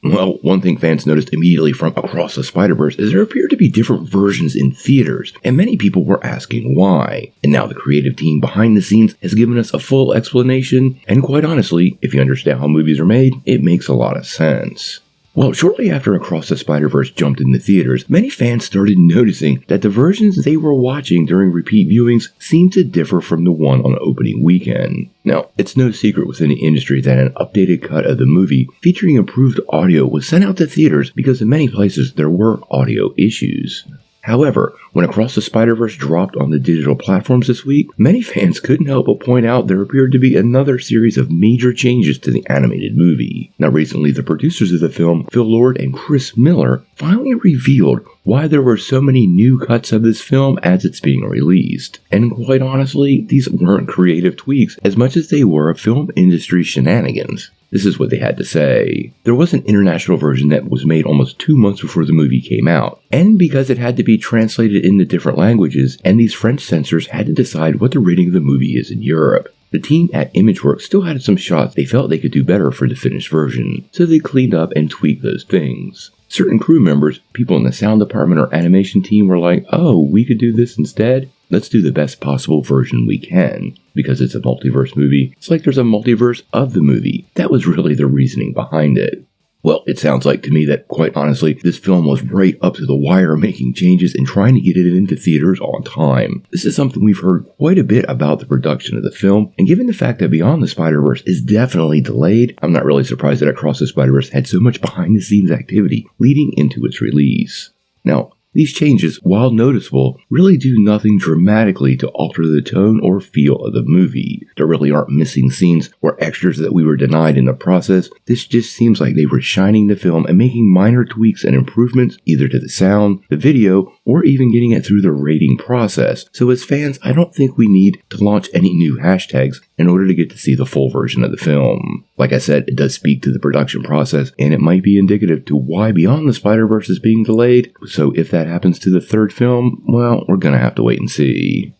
Well, one thing fans noticed immediately from Across the Spider-Verse is there appeared to be different versions in theaters, and many people were asking why. And now the creative team behind the scenes has given us a full explanation, and quite honestly, if you understand how movies are made, it makes a lot of sense. Well, shortly after Across the Spider-Verse jumped into theaters, many fans started noticing that the versions they were watching during repeat viewings seemed to differ from the one on opening weekend. Now, it's no secret within the industry that an updated cut of the movie featuring improved audio was sent out to theaters because in many places there were audio issues. However, when Across the Spider-Verse dropped on the digital platforms this week, many fans couldn't help but point out there appeared to be another series of major changes to the animated movie. Now recently, the producers of the film, Phil Lord and Chris Miller, finally revealed why there were so many new cuts of this film as it's being released. And quite honestly, these weren't creative tweaks as much as they were film industry shenanigans. This is what they had to say. There was an international version that was made almost 2 months before the movie came out, and because it had to be translated into different languages, and these French censors had to decide what the rating of the movie is in Europe. The team at ImageWorks still had some shots they felt they could do better for the finished version, so they cleaned up and tweaked those things. Certain crew members, people in the sound department or animation team were like, oh, we could do this instead? Let's do the best possible version we can. Because it's a multiverse movie, it's like there's a multiverse of the movie. That was really the reasoning behind it. Well, it sounds like to me that, quite honestly, this film was right up to the wire making changes and trying to get it into theaters on time. This is something we've heard quite a bit about the production of the film, and given the fact that Beyond the Spider-Verse is definitely delayed, I'm not really surprised that Across the Spider-Verse had so much behind-the-scenes activity leading into its release. Now, these changes, while noticeable, really do nothing dramatically to alter the tone or feel of the movie. There really aren't missing scenes or extras that we were denied in the process. This just seems like they were shining the film and making minor tweaks and improvements either to the sound, the video, or even getting it through the rating process. So as fans, I don't think we need to launch any new hashtags in order to get to see the full version of the film. Like I said, it does speak to the production process, and it might be indicative to why Beyond the Spider-Verse is being delayed. So if that happens to the third film, well, we're gonna have to wait and see.